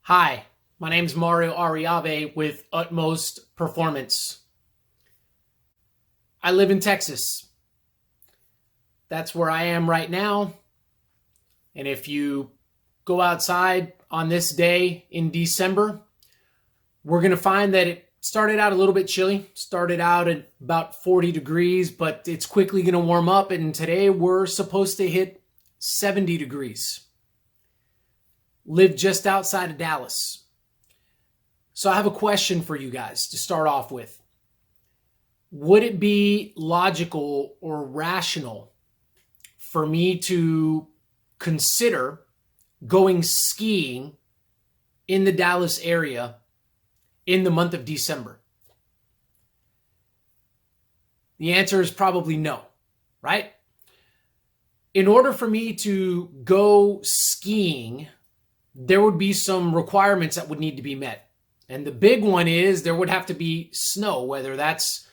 Hi, my name's Mario Ariave with Utmost Performance. I live in Texas. That's where I am right now. And if you go outside on this day in December, we're going to find that it started out a little bit chilly, started out at about 40 degrees, but it's quickly going to warm up. And today we're supposed to hit 70 degrees. Live just outside of Dallas. So I have a question for you guys to start off with. Would it be logical or rational for me to consider going skiing in the Dallas area in the month of December? The answer is probably no, right? In order for me to go skiing, there would be some requirements that would need to be met. And the big one is there would have to be snow, whether that's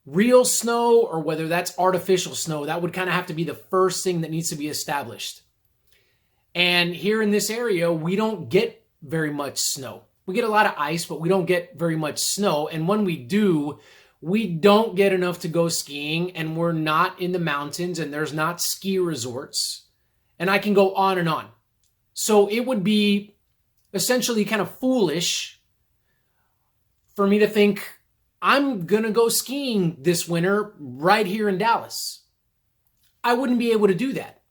real snow or whether that's artificial snow. That would kind of have to be the first thing that needs to be established. And here in this area, we don't get very much snow. We get a lot of ice, but we don't get very much snow. And when we do, we don't get enough to go skiing, and we're not in the mountains, and there's not ski resorts. And I can go on and on. So it would be essentially kind of foolish for me to think I'm going to go skiing this winter right here in Dallas. I wouldn't be able to do that.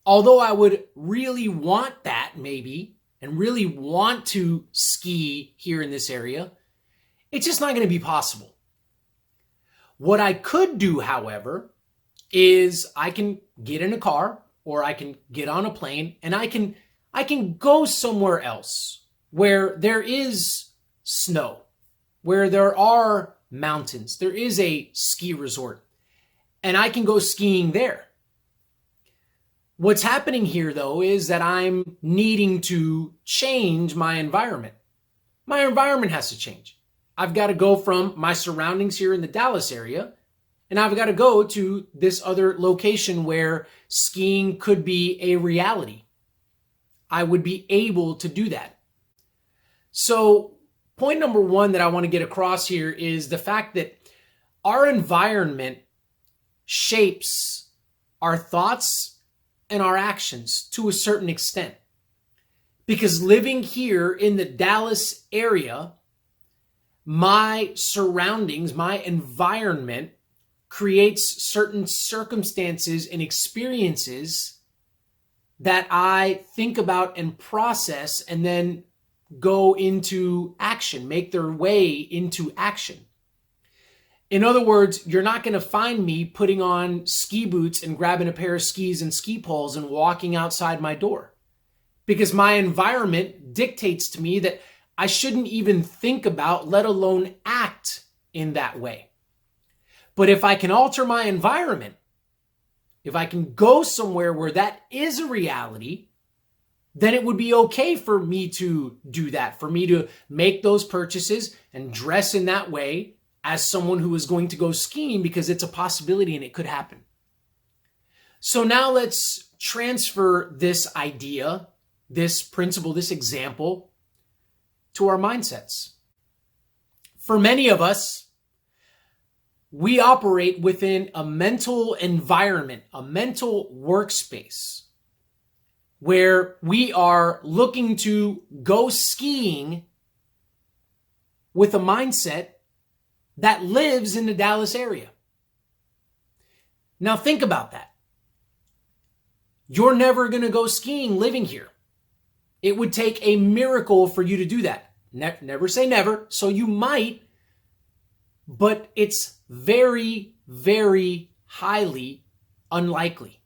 Although I would really want that maybe and really want to ski here in this area, it's just not going to be possible. What I could do, however, is I can get in a car or I can get on a plane and I can go somewhere else where there is snow, where there are mountains, there is a ski resort, and I can go skiing there. What's happening here, though, is that I'm needing to change my environment. My environment has to change. I've got to go from my surroundings here in the Dallas area, and I've got to go to this other location where skiing could be a reality. I would be able to do that. So, point number one that I want to get across here is the fact that our environment shapes our thoughts and our actions to a certain extent. Because living here in the Dallas area, my surroundings, my environment creates certain circumstances and experiences that I think about and process and then go into action, make their way into action. In other words, you're not going to find me putting on ski boots and grabbing a pair of skis and ski poles and walking outside my door, because my environment dictates to me that I shouldn't even think about, let alone act in that way. But if I can alter my environment, if I can go somewhere where that is a reality, then it would be okay for me to do that, for me to make those purchases and dress in that way as someone who is going to go skiing, because it's a possibility and it could happen. So now let's transfer this idea, this principle, this example to our mindsets. For many of us, we operate within a mental environment, a mental workspace, where we are looking to go skiing with a mindset that lives in the Dallas area. Now think about that. You're never going to go skiing living here. It would take a miracle for you to do that. Never say never, so you might, but it's very, very highly unlikely.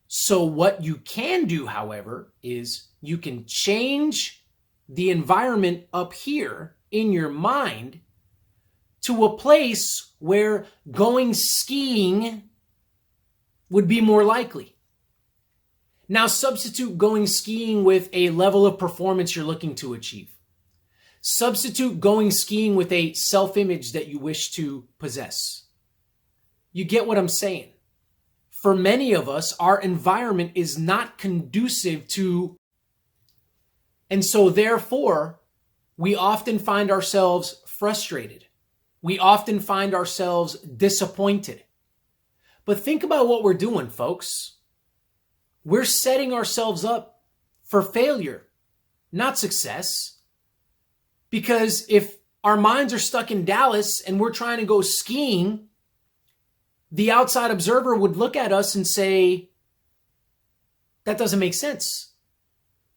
So what you can do, however, is you can change the environment up here in your mind to a place where going skiing would be more likely. Now substitute going skiing with a level of performance you're looking to achieve. Substitute going skiing with a self-image that you wish to possess. You get what I'm saying? For many of us, our environment is not conducive to And so therefore, we often find ourselves frustrated. We often find ourselves disappointed. But think about what we're doing, folks. We're setting ourselves up for failure, not success. Because if our minds are stuck in Dallas and we're trying to go skiing, the outside observer would look at us and say, that doesn't make sense.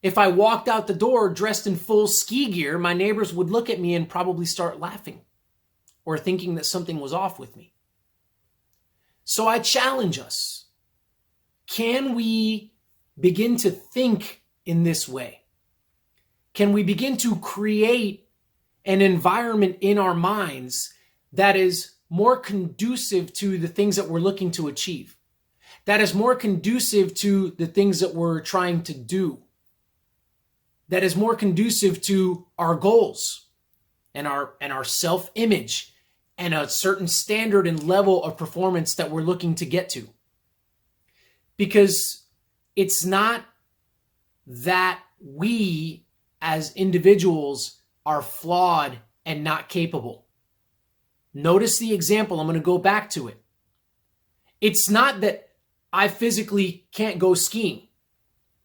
If I walked out the door dressed in full ski gear, my neighbors would look at me and probably start laughing or thinking that something was off with me. So I challenge us. Can we begin to think in this way? Can we begin to create an environment in our minds that is more conducive to the things that we're looking to achieve, that is more conducive to the things that we're trying to do, that is more conducive to our goals and our self-image and a certain standard and level of performance that we're looking to get to? Because it's not that we as individuals are flawed and not capable. Notice the example. I'm going to go back to it. It's not that I physically can't go skiing.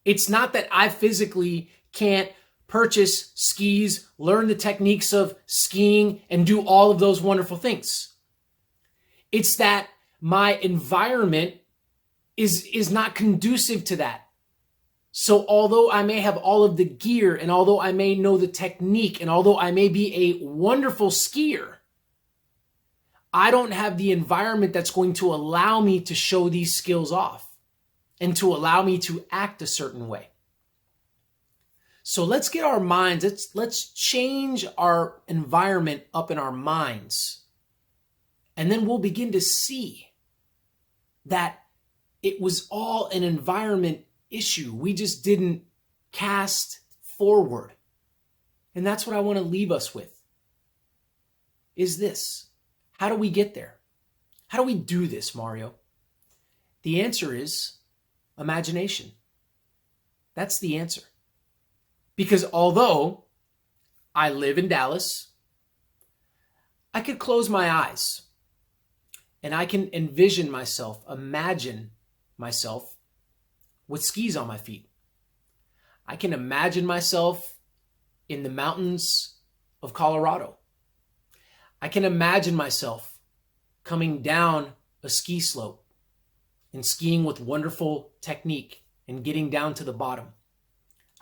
It's not that I physically can't purchase skis, learn the techniques of skiing, and do all of those wonderful things. It's that my environment is not conducive to that. So although I may have all of the gear, and although I may know the technique, and although I may be a wonderful skier, I don't have the environment that's going to allow me to show these skills off and to allow me to act a certain way. So let's get our minds, let's change our environment up in our minds. And then we'll begin to see that it was all an environment issue. We just didn't cast forward. And that's what I want to leave us with, is this. How do we get there? How do we do this, Mario? The answer is imagination. That's the answer. Because although I live in Dallas, I could close my eyes and I can envision myself, imagine myself with skis on my feet. I can imagine myself in the mountains of Colorado. I can imagine myself coming down a ski slope and skiing with wonderful technique and getting down to the bottom.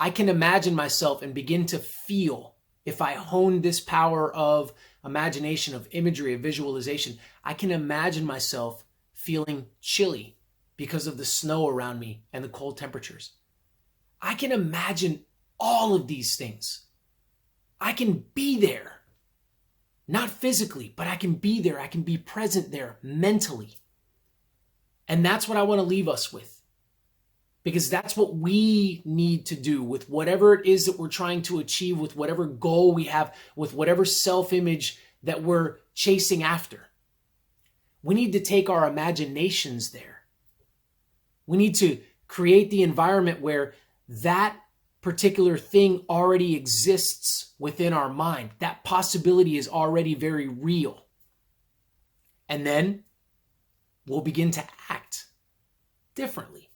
I can imagine myself and begin to feel, if I hone this power of imagination, of imagery, of visualization, I can imagine myself feeling chilly because of the snow around me and the cold temperatures. I can imagine all of these things. I can be there. Not physically, but I can be there. I can be present there mentally. And that's what I want to leave us with. Because that's what we need to do with whatever it is that we're trying to achieve, with whatever goal we have, with whatever self-image that we're chasing after. We need to take our imaginations there. We need to create the environment where that particular thing already exists within our mind. That possibility is already very real. And then we'll begin to act differently.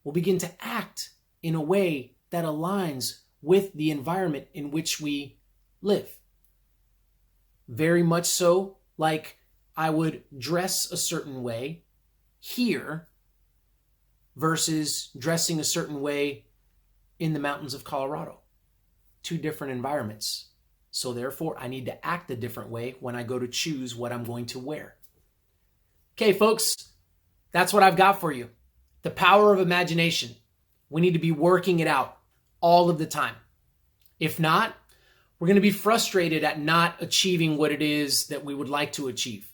We'll begin to act in a way that aligns with the environment in which we live. Very much so like I would dress a certain way here versus dressing a certain way in the mountains of Colorado. Two different environments. So therefore, I need to act a different way when I go to choose what I'm going to wear. Okay, folks, that's what I've got for you. The power of imagination. We need to be working it out all of the time. If not, we're going to be frustrated at not achieving what it is that we would like to achieve.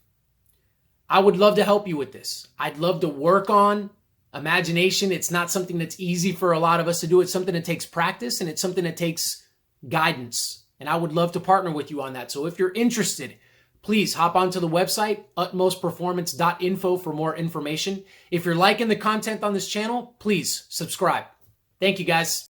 I would love to help you with this. I'd love to work on imagination. It's not something that's easy for a lot of us to do. It's something that takes practice and it's something that takes guidance. And I would love to partner with you on that. So if you're interested, please hop onto the website, utmostperformance.info, for more information. If you're liking the content on this channel, please subscribe. Thank you, guys.